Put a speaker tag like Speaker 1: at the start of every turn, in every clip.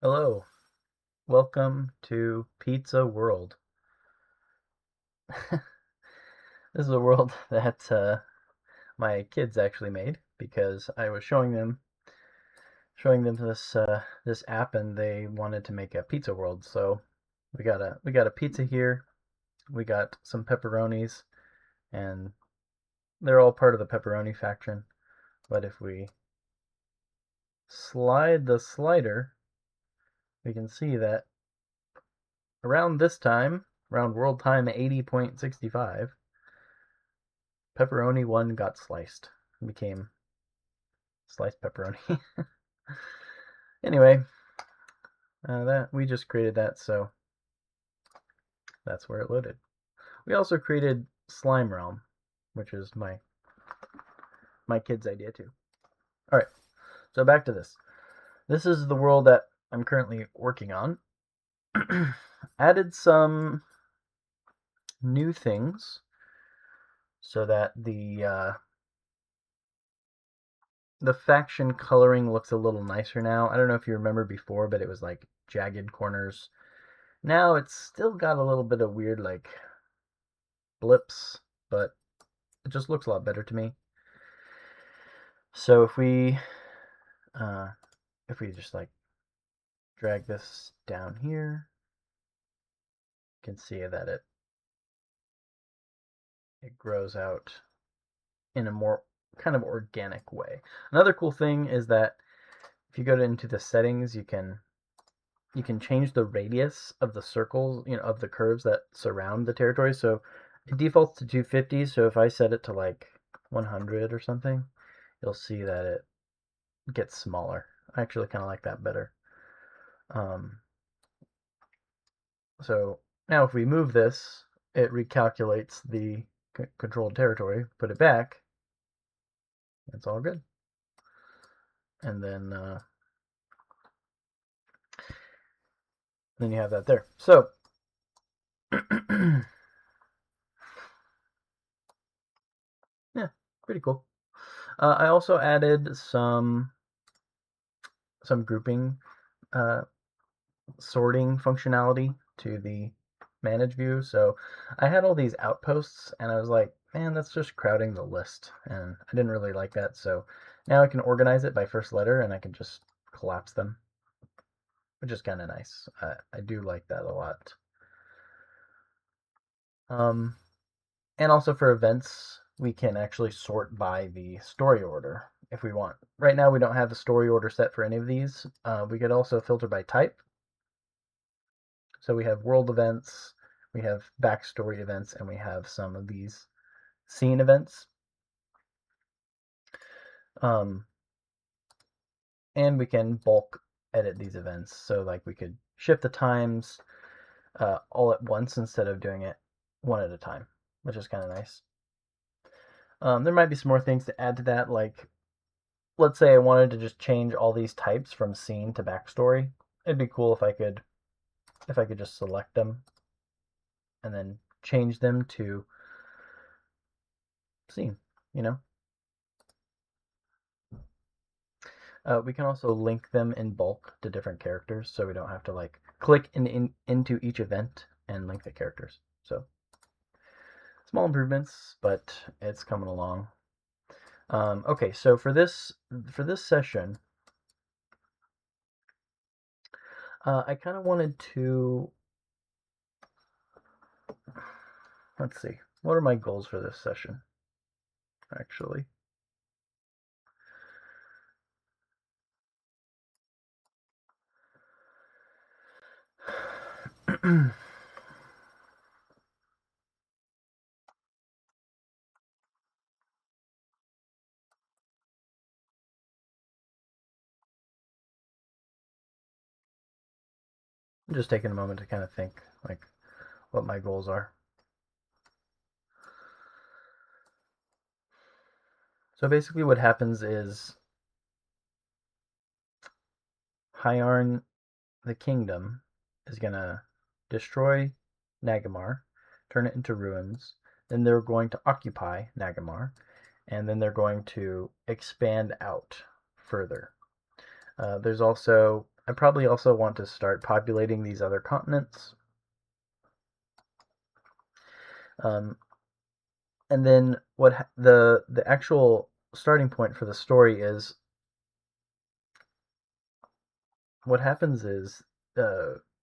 Speaker 1: Hello, welcome to Pizza World. This is a world that my kids actually made because I was showing them this app and they wanted to make a pizza world. So we got a pizza here. We got some pepperonis and they're all part of the pepperoni faction. But if we slide the slider, we can see that around this time, around world time 80.65, pepperoni 1 got sliced and became sliced pepperoni. Anyway, that we just created that, so that's where it loaded. We also created Slime Realm, which is my kid's idea too. All right, so back to this. This is the world that I'm currently working on. Added some new things so that the faction coloring looks a little nicer now. I don't know if you remember before, but it was like jagged corners. Now it's still got a little bit of weird like blips, but it just looks a lot better to me. So if we just like drag this down here, you can see that it grows out in a more kind of organic way. Another cool thing is that if you go into the settings, you can change the radius of the circles, of the curves that surround the territory. So it defaults to 250. So if I set it to like 100 or something, you'll see that it gets smaller. I actually kind of like that better. So now if we move this, it recalculates the controlled territory, put it back, it's all good. And then you have that there. So yeah, pretty cool. I also added some grouping, sorting functionality to the manage view. So I had all these outposts and I was like, man, that's just crowding the list. And I didn't really like that. So now I can organize it by first letter and I can just collapse them, which is kind of nice. I do like that a lot. Um, and also for events, we can actually sort by the story order if we want. Right now, we don't have a story order set for any of these. We could also filter by type. So we have world events, we have backstory events, and we have some of these scene events. And we can bulk edit these events. So like we could shift the times all at once instead of doing it one at a time, which is kind of nice. There might be some more things to add to that, like let's say I wanted to just change all these types from scene to backstory. It'd be cool if I could just select them and then change them to scene, you know? We can also link them in bulk to different characters, so we don't have to like click into each event and link the characters. So small improvements, but it's coming along. Okay, so for this session, I kind of wanted to, let's see, what are my goals for this session? Actually, I'm just taking a moment to kind of think like what my goals are. So basically, what happens is Hyarn the kingdom is gonna destroy Nagamar, turn it into ruins. Then they're going to occupy Nagamar, and then they're going to expand out further. There's also I probably also want to start populating these other continents. And then the actual starting point for the story is, what happens is,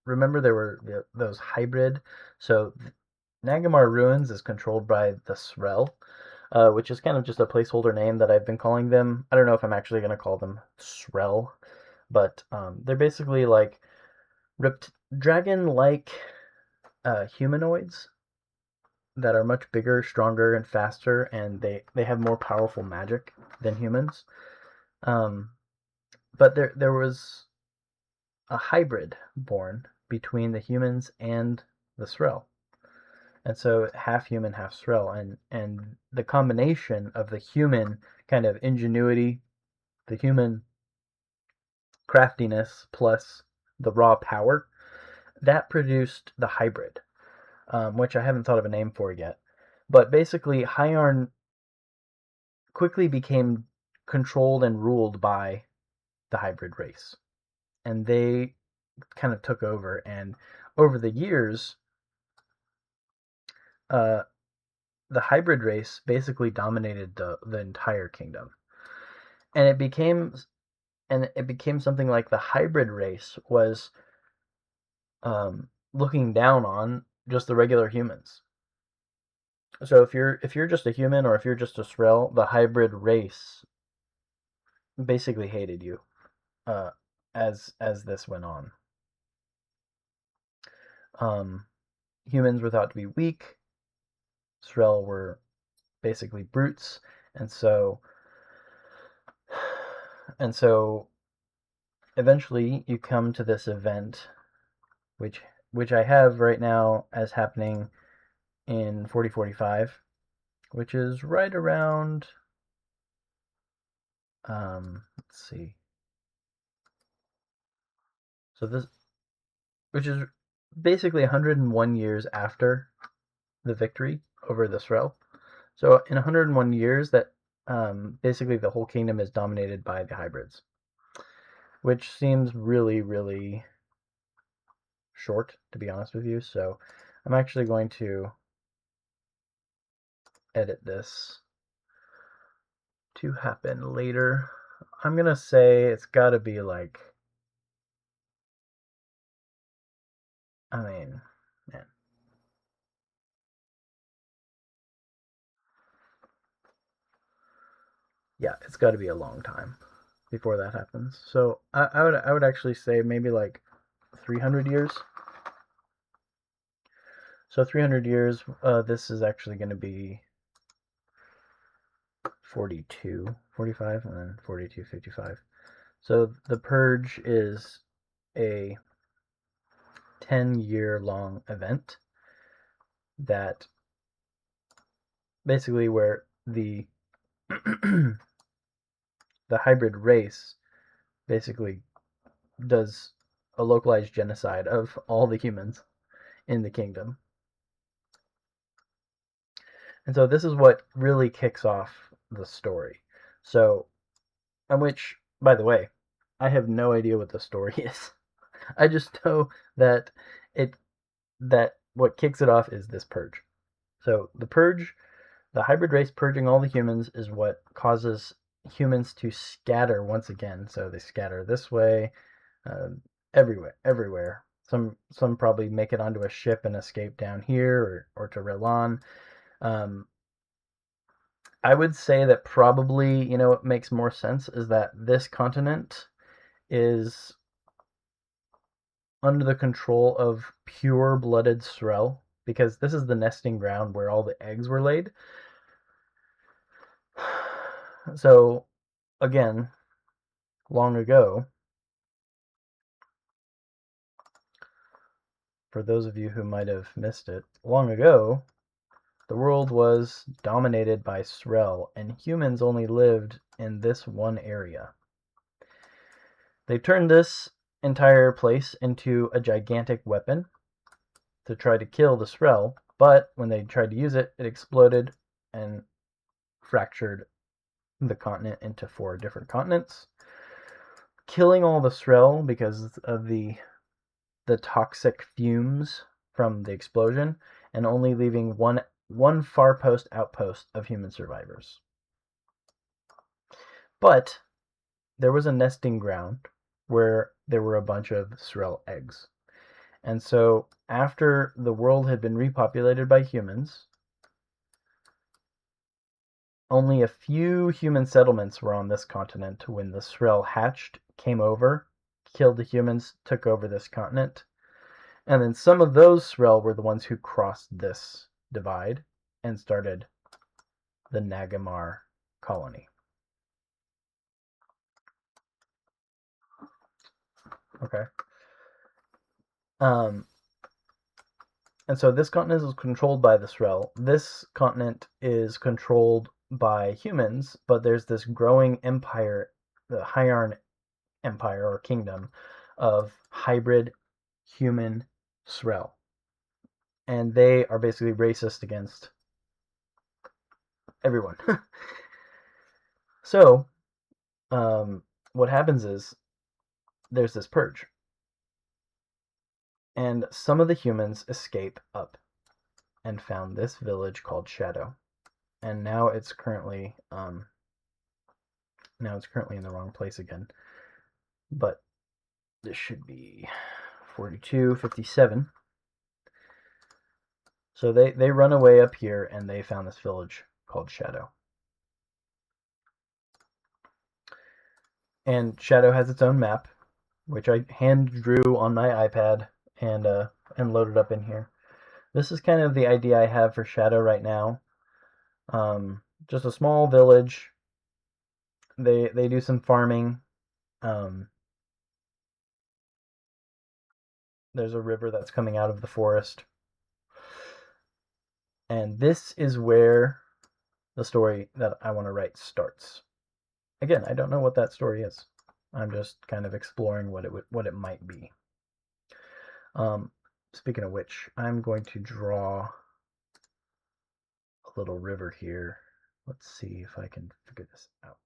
Speaker 1: remember there were those hybrid. So Nagamar Ruins is controlled by the Srel, which is kind of just a placeholder name that I've been calling them. I don't know if I'm actually going to call them Srel, but they're basically like dragon-like humanoids that are much bigger, stronger, and faster, and they have more powerful magic than humans. Um, but there was a hybrid born between the humans and the Srel. And so half human, half Srel, and the combination of the human kind of ingenuity, the human craftiness, plus the raw power, that produced the hybrid, which I haven't thought of a name for yet. But basically, Hyarn quickly became controlled and ruled by the hybrid race, and they kind of took over. And over the years, uh, the hybrid race basically dominated the entire kingdom, and it became something like the hybrid race was looking down on just the regular humans. So if you're just a human, or if you're just a Srel, the hybrid race basically hated you, uh, as this went on. Um, Humans were thought to be weak. Srel were basically brutes, and so and so eventually you come to this event, which I have right now as happening in 4045, which is right around, let's see. So this, which is basically 101 years after the victory over the Srel. So in 101 years, that basically the whole kingdom is dominated by the hybrids, which seems really, really short, to be honest with you. So I'm actually going to edit this to happen later. I'm gonna say it's got to be like, I mean, man. Yeah, it's got to be a long time before that happens. So I would actually say maybe like 300 years. So 300 years. This is actually going to be 42, 45, and then 42, 55. So the purge is a 10-year long event that basically where the the hybrid race basically does a localized genocide of all the humans in the kingdom. And so this is what really kicks off the story. So, and which, by the way, I have no idea what the story is. I just know that it that what kicks it off is this purge. So the purge, the hybrid race purging all the humans, is what causes humans to scatter once again. So they scatter this way, everywhere. Some probably make it onto a ship and escape down here, or to Relan. Um, I would say that probably, what makes more sense is that this continent is under the control of pure-blooded Srel, because this is the nesting ground where all the eggs were laid. So, again, long ago, for those of you who might have missed it, long ago, the world was dominated by Srel, and humans only lived in this one area. They turned this entire place into a gigantic weapon to try to kill the Srel, but when they tried to use it, it exploded and fractured the continent into 4 different continents. killing all the Srel because of the toxic fumes from the explosion, and only leaving one far post outpost of human survivors. But there was a nesting ground where there were a bunch of Srel eggs. And so after the world had been repopulated by humans, only a few human settlements were on this continent when the Srel hatched, came over, killed the humans, took over this continent. And then some of those Srel were the ones who crossed this divide and started the Nagamar colony. Okay. And so this continent is controlled by the Srel. This continent is controlled by humans, but there's this growing empire, the Hyarn Empire or kingdom of hybrid human Srel. And they are basically racist against everyone. So, what happens is there's this purge. And some of the humans escape up and found this village called Shadow. And now it's currently in the wrong place again. But this should be 4257. So they run away up here and they found this village called Shadow. And Shadow has its own map, which I hand drew on my iPad and loaded up in here. This is kind of the idea I have for Shadow right now. Just a small village. They do some farming. There's a river that's coming out of the forest. And this is where the story that I want to write starts. Again, I don't know what that story is. I'm just kind of exploring what it might be. Speaking of which, I'm going to draw a little river here. Let's see if I can figure this out.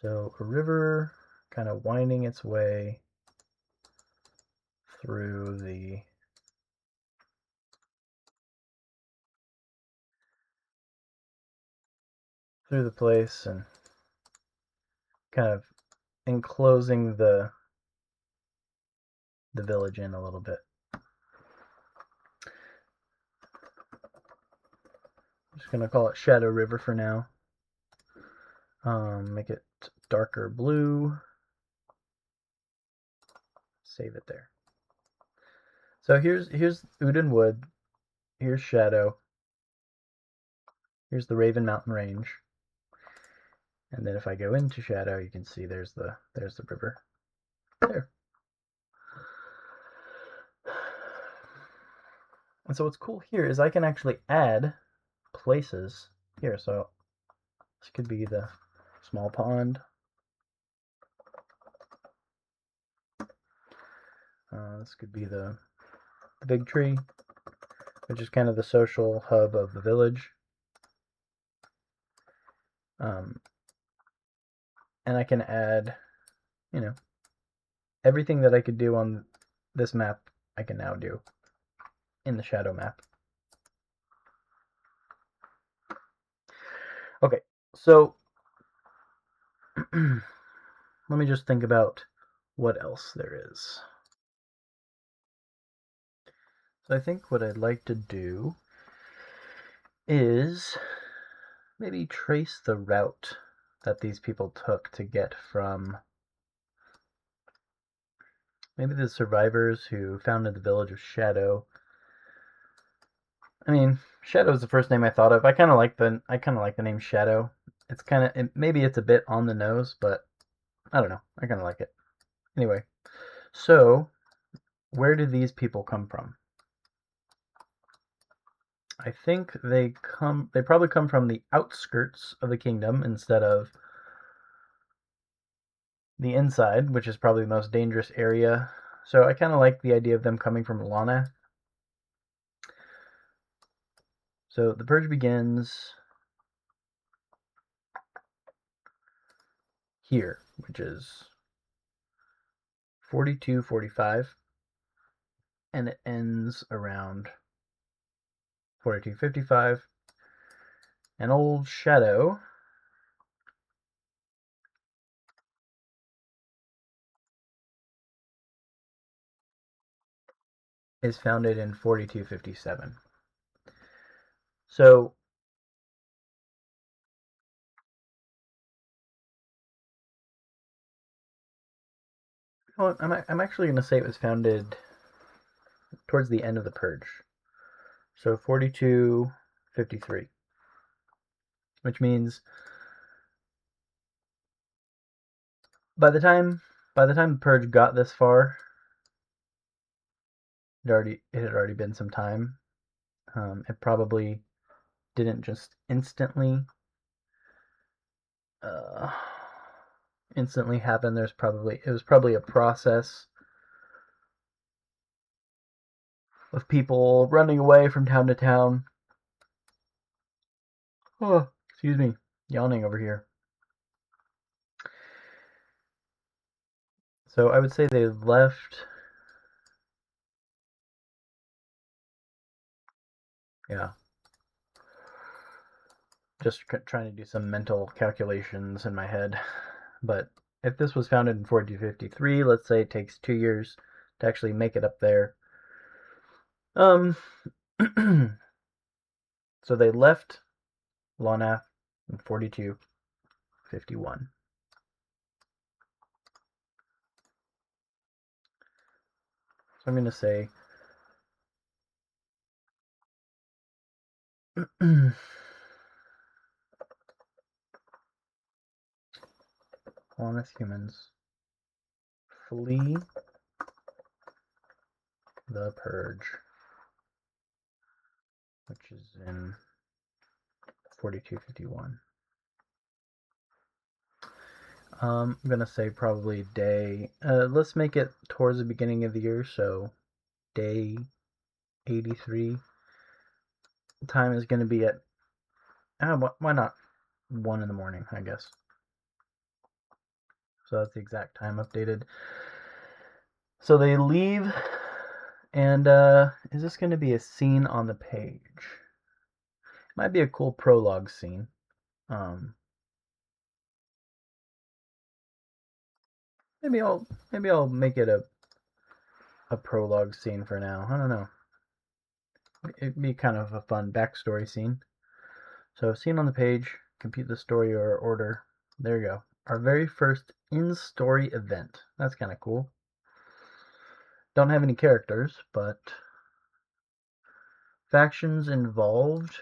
Speaker 1: So a river kind of winding its way through the place and kind of enclosing the village in a little bit. I'm just gonna call it Shadow River for now. Make it darker blue. Save it there. So here's Uden Wood. Here's Shadow. Here's the Raven Mountain Range. And then if I go into Shadow, you can see there's the river. There. And so what's cool here is I can actually add places here. So this could be the small pond. This could be the big tree, which is kind of the social hub of the village. And I can add, everything that I could do on this map, I can now do in the Shadow map. Okay, so let me just think about what else there is. So I think what I'd like to do is maybe trace the route that these people took to get from maybe the survivors who founded the village of Shadow. I mean, Shadow is the first name I thought of. I kind of like the name Shadow. It's maybe it's a bit on the nose, but I don't know. I kind of like it. Anyway, so where do these people come from? I think they probably come from the outskirts of the kingdom instead of the inside, which is probably the most dangerous area. So I kind of like the idea of them coming from Lana. So the purge begins here, which is 42:45, and it ends around 42:55. An old shadow is founded in 42:57. So well, I'm actually going to say it was founded towards the end of the purge. So 42:53, which means by the time the purge got this far, it had already been some time. It probably didn't just instantly uh, happen. It was probably a process of people running away from town to town. Oh, excuse me, yawning over here. So I would say they left. Yeah, just trying to do some mental calculations in my head. But if this was founded in 4253, let's say it takes 2 years to actually make it up there. So they left Lonath in 42:51. So I'm going to say Lonath humans flee the purge, which is in 42:51. I'm going to say probably day. Let's make it towards the beginning of the year, so day 83. Time is going to be at, why not 1 in the morning, I guess. So that's the exact time updated. So they leave, and is this going to be a scene on the page? Might be a cool prologue scene. Maybe I'll make it a prologue scene for now. I don't know. It'd be kind of a fun backstory scene. So scene on the page, compute the story or order. There you go. Our very first in-story event. That's kind of cool. Don't have any characters, but factions involved.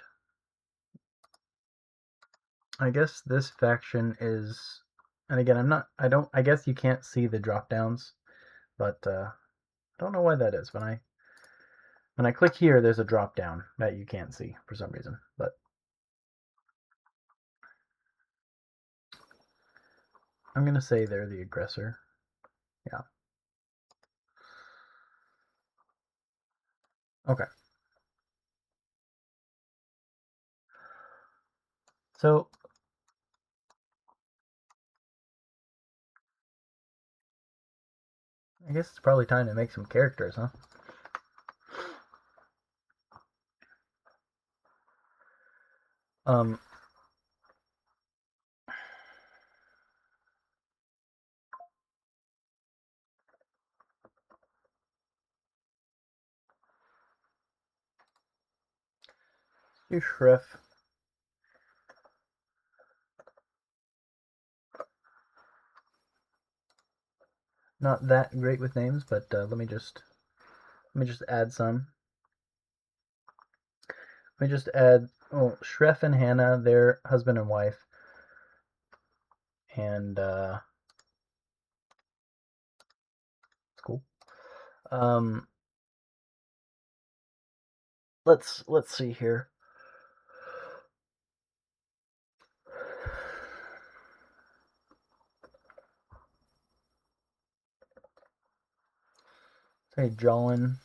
Speaker 1: I guess this faction is, and again, I guess you can't see the drop downs, but I don't know why that is. When I click here, there's a drop down that you can't see for some reason, but I'm going to say they're the aggressor. Yeah. Okay. So I guess it's probably time to make some characters, huh? Um, you Shref. Not that great with names, but let me just add some. Let me just add Shref and Hannah, their husband and wife, and it's cool. Let's see here. Say Jolin.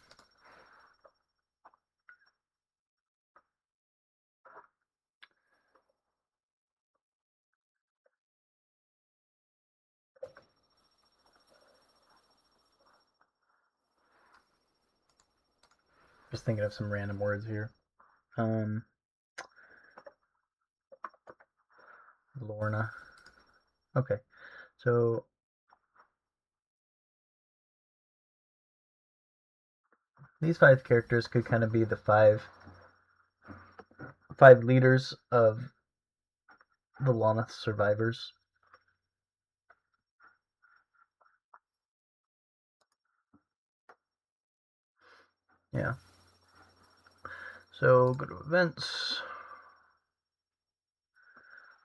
Speaker 1: Just thinking of some random words here. Lorna. Okay, so these 5 characters could kind of be the five leaders of the Lanath survivors. Yeah. So go to events.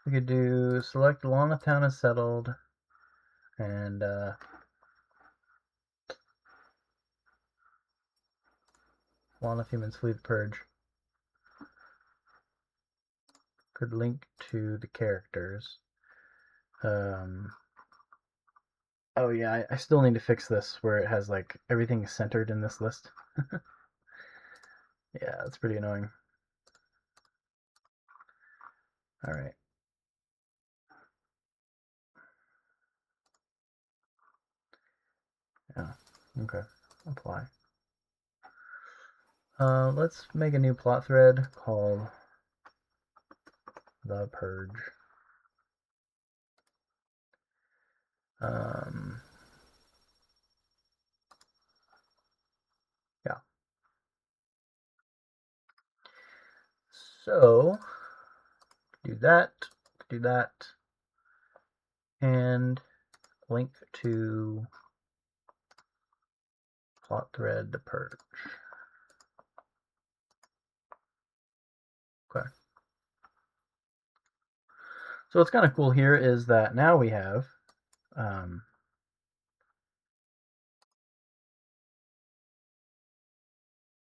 Speaker 1: We could do select Lana Town is settled, and Lana humans flee the purge. Could link to the characters. Oh yeah, I still need to fix this where it has like everything centered in this list. Yeah, that's pretty annoying. All right. Yeah. Okay. Apply. Let's make a new plot thread called The Purge. Yeah. So do that, and link to plot thread The Purge. Okay. So what's kind of cool here is that now we have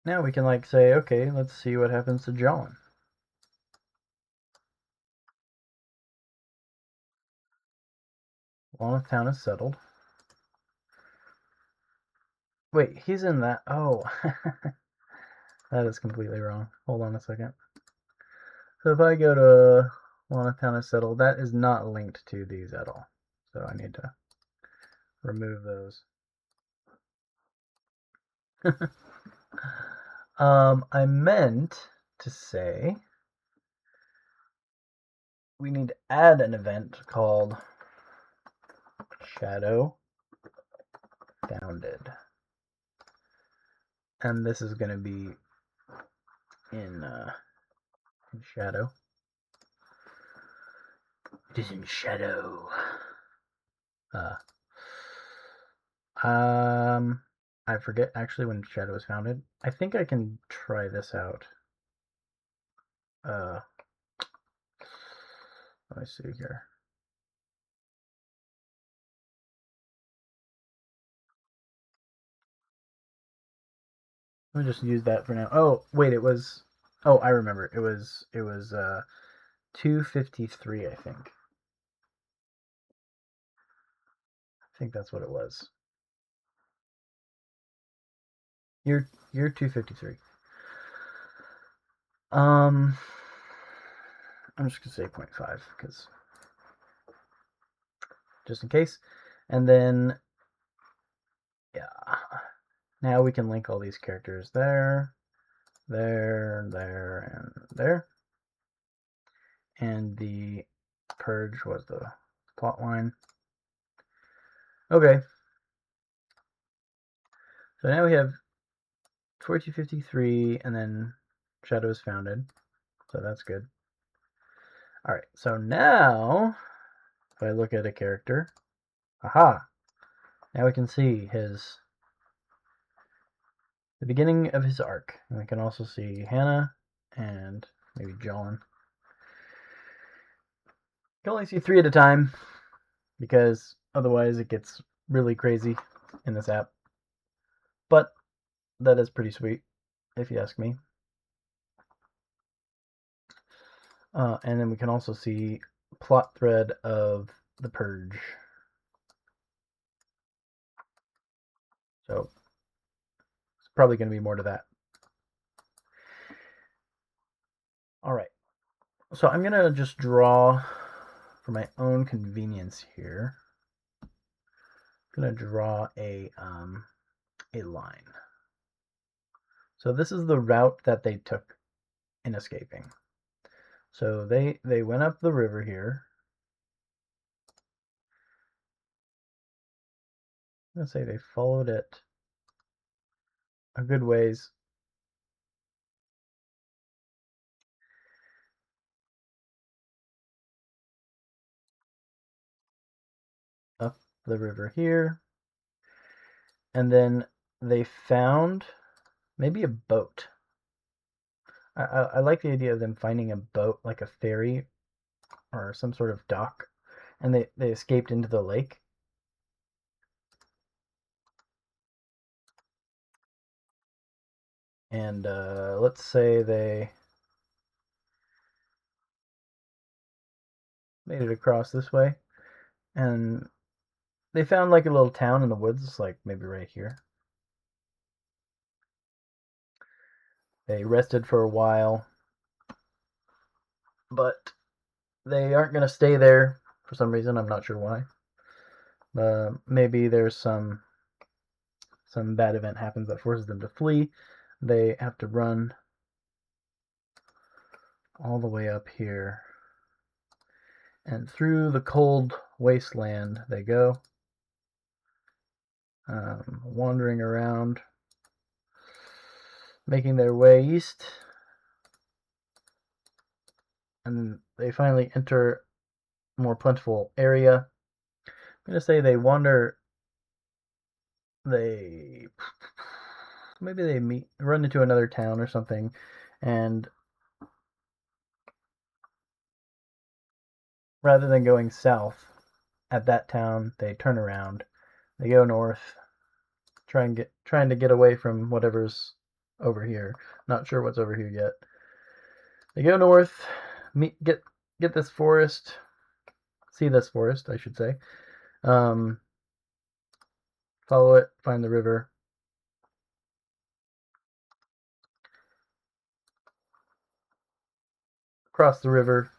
Speaker 1: now we can like say, okay, let's see what happens to John. Lana Town is settled. Wait, he's in that. Oh, that is completely wrong. Hold on a second. So if I go to Lana Town is settled, that is not linked to these at all. So I need to remove those. I meant to say we need to add an event called Shadow Founded. And this is going to be in Shadow. It is in Shadow. I forget actually when Shadow was founded. I think I can try this out. Let me see here. Let me just use that for now. Oh, wait, it was. Oh, I remember. It was 253, I think. I think that's what it was. Year 253. I'm just gonna say 0.5 because just in case. And then yeah, now we can link all these characters there, there, there, and there. And the purge was the plot line. Okay. So now we have 4253 and then Shadow is founded. So that's good. All right. So now if I look at a character, aha. Now we can see the beginning of his arc. And we can also see Hannah and maybe John. You can only see 3 at a time because otherwise it gets really crazy in this app. But that is pretty sweet, if you ask me. And then we can also see plot thread of the purge. So it's probably going to be more to that. All right. So I'm going to just draw for my own convenience here. I'm going to draw a line. So this is the route that they took in escaping. So they went up the river here. I'm gonna say they followed it a good ways. Up the river here. And then they found maybe a boat. I like the idea of them finding a boat, like a ferry or some sort of dock, and they escaped into the lake. And let's say they made it across this way, and they found like a little town in the woods, like maybe right here. They rested for a while, but they aren't going to stay there for some reason. I'm not sure why. Maybe there's some bad event happens that forces them to flee. They have to run all the way up here, and through the cold wasteland they go, wandering around, making their way east, and they finally enter a more plentiful area. I'm going to say they wander, they maybe they run into another town or something, and rather than going south at that town, they turn around, they go north, trying to get away from whatever's over here. Not sure what's over here yet. They go north, get this forest, see this forest, I should say. Follow it, find the river, cross the river,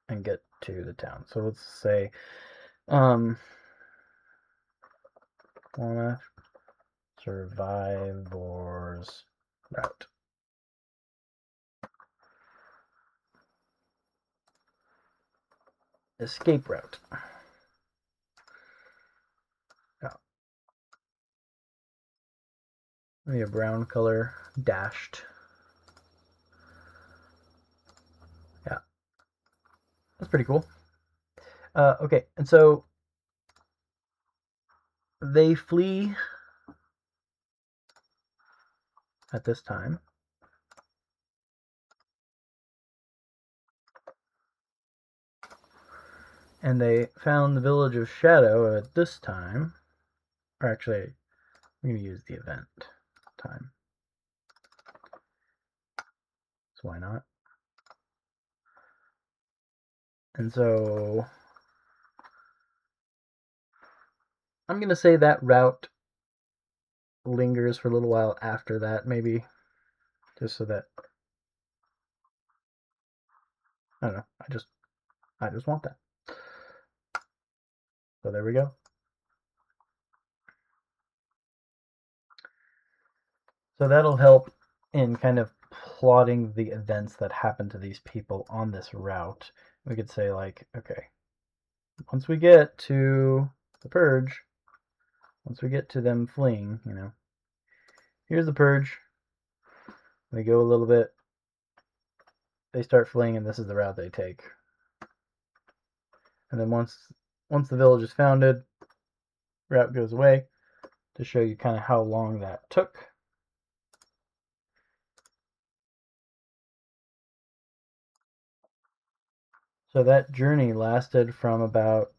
Speaker 1: and get to the town. So let's say, wanna survivor's route. Escape route. Yeah. Maybe a brown color dashed. Yeah. That's pretty cool. Okay, and so they flee at this time. And they found the village of Shadow at this time. Or actually, I'm going to use the event time. So why not? And so I'm going to say that route lingers for a little while after that, maybe. Just so that, I don't know, I just want that. So there we go. So that'll help in kind of plotting the events that happen to these people on this route. We could say like, okay, once we get to the purge, once we get to them fleeing, here's the purge. They go a little bit, they start fleeing, and this is the route they take. And then once the village is founded, route goes away, to show you kind of how long that took. So that journey lasted from about,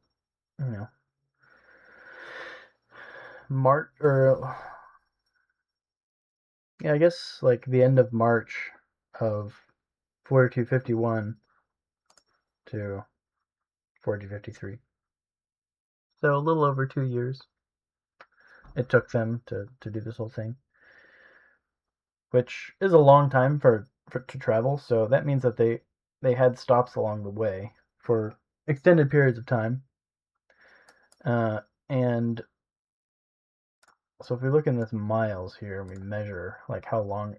Speaker 1: March, or yeah, I guess like the end of March of 4251 to 4253. So a little over 2 years it took them to do this whole thing, which is a long time to travel. So that means that they had stops along the way for extended periods of time, and So if we look in this miles here and we measure like how long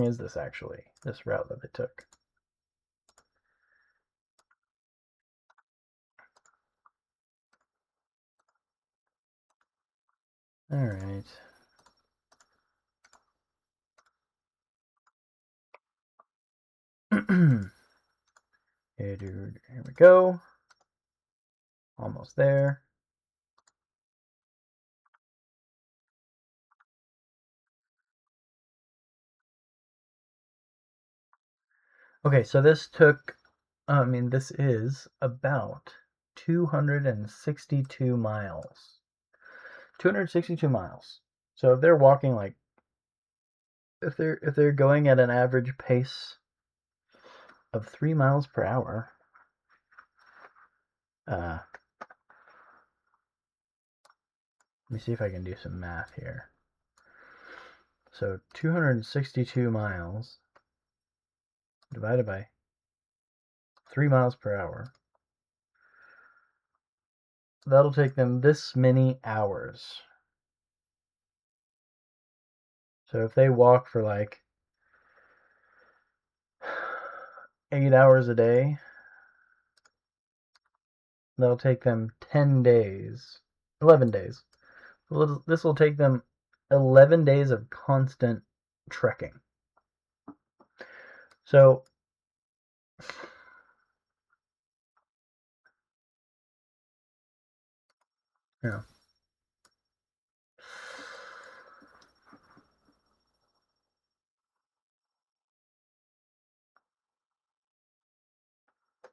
Speaker 1: is this actually, this route that they took? All right. Here we go. Almost there. Okay, so this took, this is about 262 miles. 262 miles. So if they're walking like, if they're going at an average pace of 3 miles per hour, let me see if I can do some math here. So 262 miles divided by 3 miles per hour. That'll take them this many hours. So if they walk for like 8 hours a day, that'll take them 10 days, 11 days. This will take them 11 days of constant trekking. So, yeah.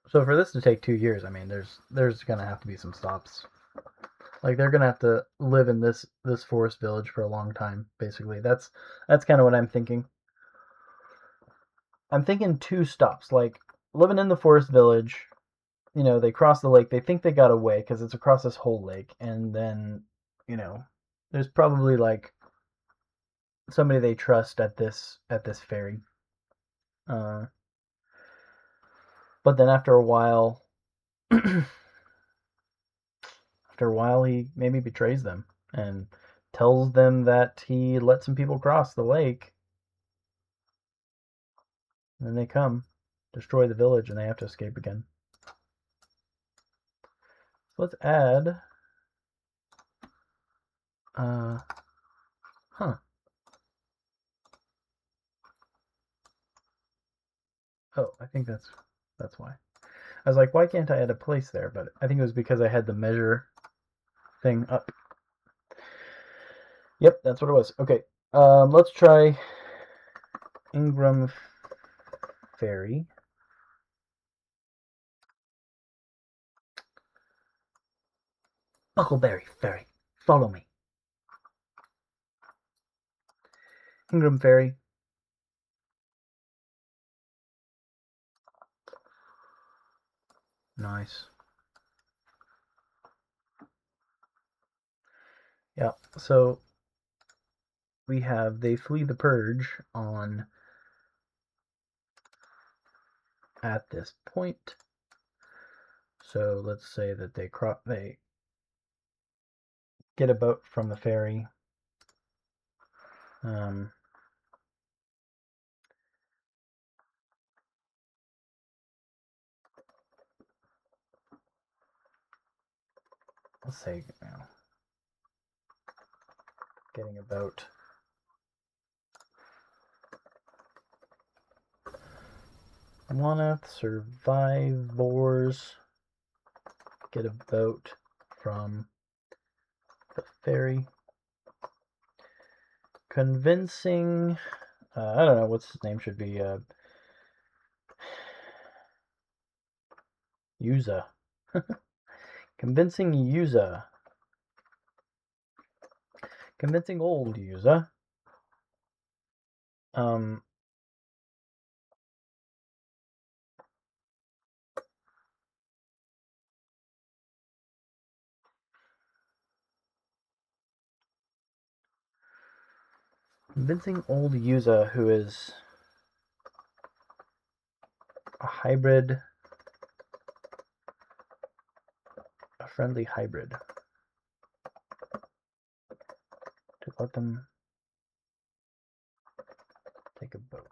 Speaker 1: So for this to take 2 years, there's gonna have to be some stops. Like they're gonna have to live in this forest village for a long time. Basically, that's kind of what I'm thinking. I'm thinking 2 stops, like living in the forest village. They cross the lake. They think they got away because it's across this whole lake, and then you know, there's probably like somebody they trust at this ferry. Uh, but then after a while, he maybe betrays them and tells them that he let some people cross the lake. And then they come, destroy the village, and they have to escape again. So let's add. Uh, huh. Oh, I think that's why. I was like, why can't I add a place there? But I think it was because I had the measure thing up. Yep, that's what it was. Okay, let's try Ingram Ferry. Buckleberry Ferry, follow me. Ingram Ferry. Nice. Yeah, so we have They Flee the Purge on at this point. So let's say that they get a boat from the ferry. Let's say getting a boat. Waneth survivors get a boat from the ferry. Convincing, I don't know what his name should be. Yuza. Convincing Yuza. Convincing old Yuza. Convincing old Yuza, who is a hybrid, a friendly hybrid. let them take a boat.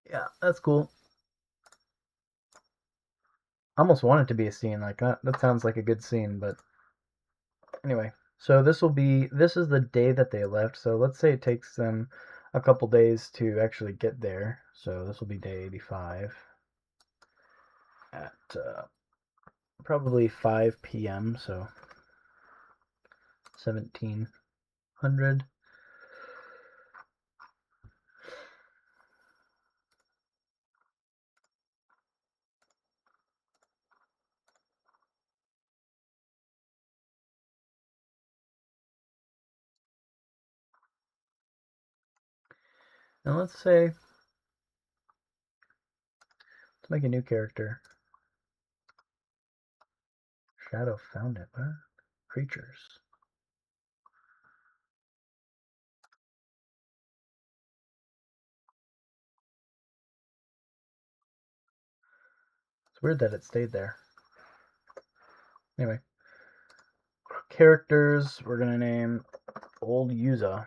Speaker 1: Yeah, that's cool. I almost want it to be a scene like that. That sounds like a good scene, but anyway. So this is the day that they left. So let's say it takes them a couple days to actually get there. So this will be day 85 at probably 5 p.m. So 1700. And let's say, let's make a new character. Shadow found it. What? Creatures. It's weird that it stayed there. Anyway, characters, we're going to name Old Yuza.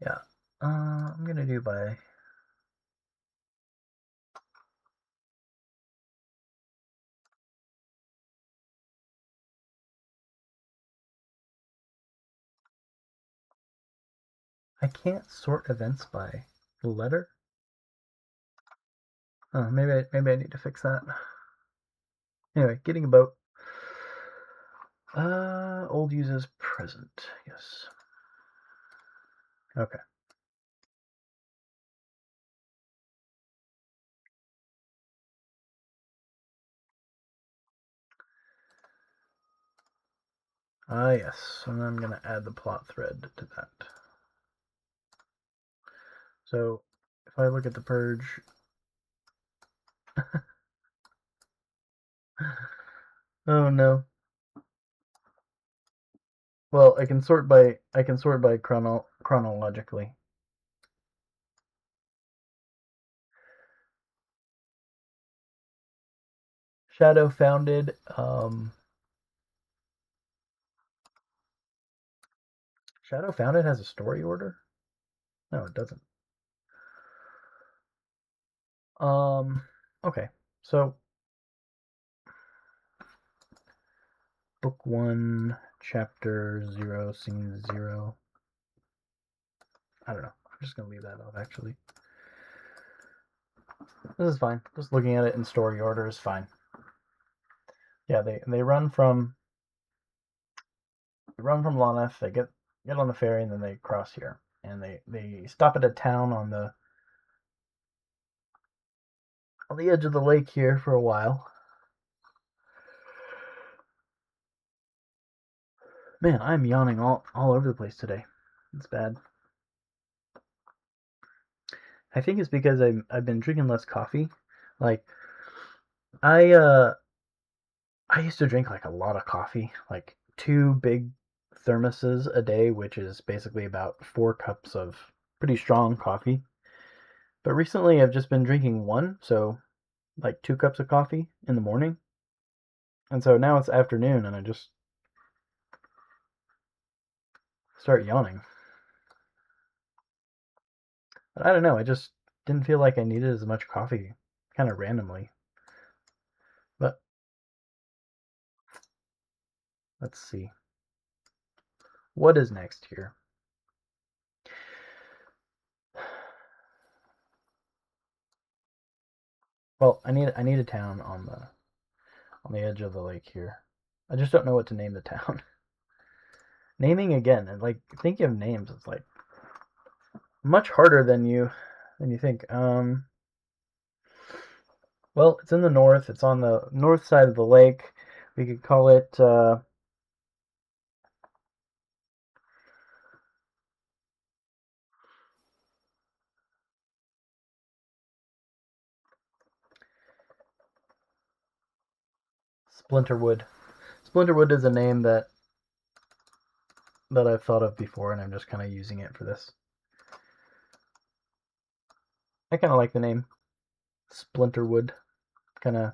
Speaker 1: Yeah. I'm going to do by... I can't sort events by letter. Oh, maybe I need to fix that. Anyway, getting a boat. Old uses present. Yes. Okay. Yes. And I'm going to add the plot thread to that. So if I look at the purge, oh no. Well, I can sort by chronologically. Shadow founded. Shadow founded has a story order. No, it doesn't. Okay. So book 1, chapter 0, scene 0. I don't know. I'm just gonna leave that off actually. This is fine. Just looking at it in story order is fine. Yeah, they run from Loneth, they get on the ferry and then they cross here. And they stop at a town on the edge of the lake here for a while. Man, I'm yawning all over the place today. It's bad. I think it's because I've been drinking less coffee. Like I used to drink like a lot of coffee, like 2 big thermoses a day, which is basically about 4 cups of pretty strong coffee. But recently I've just been drinking one, so like 2 cups of coffee in the morning. And so now it's afternoon and I just start yawning. But I don't know, I just didn't feel like I needed as much coffee kind of randomly. But let's see. What is next here? Well, I need a town on the edge of the lake here. I just don't know what to name the town. Naming again, and like thinking of names, it's like much harder than you think. Well, it's in the north. It's on the north side of the lake. We could call it Splinterwood. Splinterwood is a name that I've thought of before, and I'm just kind of using it for this. I kind of like the name Splinterwood. Kind of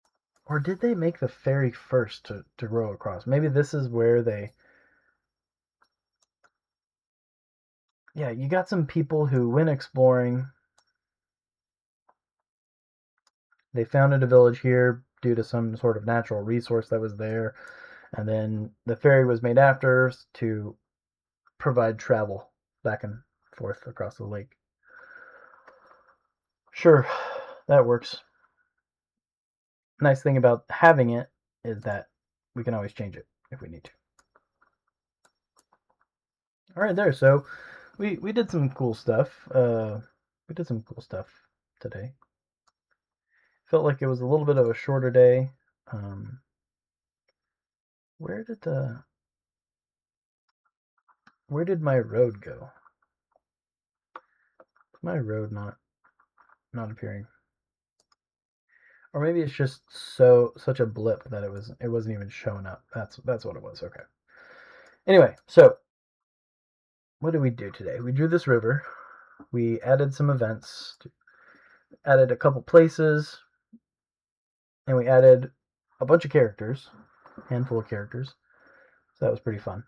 Speaker 1: Or did they make the ferry first to row across? Maybe this is where they... Yeah, you got some people who went exploring. They founded a village here due to some sort of natural resource that was there. And then the ferry was made after to provide travel back and forth across the lake. Sure, that works. Nice thing about having it is that we can always change it if we need to. All right, there. So we did some cool stuff. We did some cool stuff today. Felt like it was a little bit of a shorter day. Um, where did my road go? My road not appearing, or maybe it's just such a blip that it wasn't even showing up. That's what it was. Okay. Anyway, so what did we do today? We drew this river. We added some events, added a couple places, and we added a bunch of characters, a handful of characters. So that was pretty fun.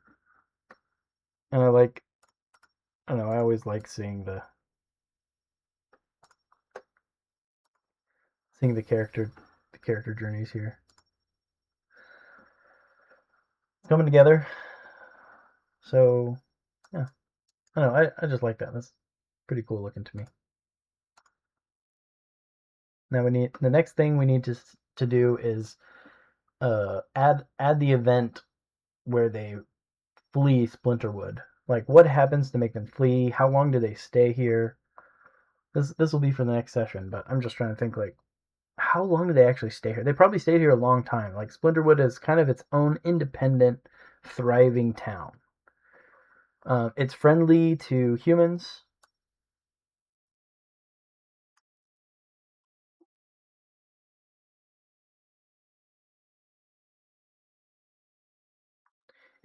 Speaker 1: And I don't know, I always like seeing the character journeys here coming together. So yeah, I don't know, I just like that. That's pretty cool looking to me. Now the next thing we need to do is add the event where they flee Splinterwood. Like, what happens to make them flee? How long do they stay here? This will be for the next session, but I'm just trying to think, like, how long do they actually stay here? They probably stayed here a long time. Like, Splinterwood is kind of its own independent, thriving town. It's friendly to humans.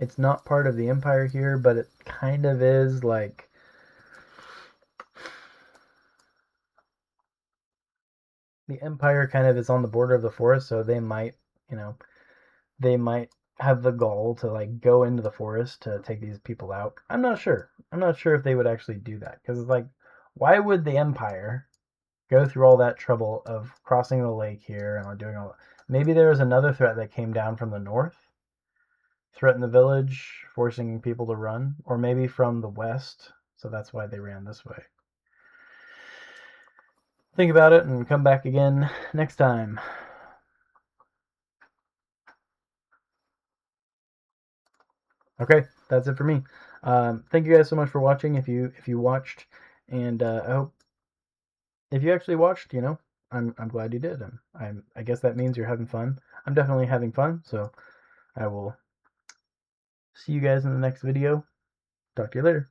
Speaker 1: It's not part of the Empire here, but it kind of is. Like, the Empire kind of is on the border of the forest, so you know, they might have the gall to like go into the forest to take these people out. I'm not sure. I'm not sure if they would actually do that because it's like, why would the Empire go through all that trouble of crossing the lake here and doing all? Maybe there was another threat that came down from the north, threatened the village, forcing people to run, or maybe from the west, so that's why they ran this way. Think about it and come back again next time. Okay, that's it for me. Thank you guys so much for watching. If you watched, and I hope if you actually watched, I'm glad you did. I guess that means you're having fun. I'm definitely having fun, so I will see you guys in the next video. Talk to you later.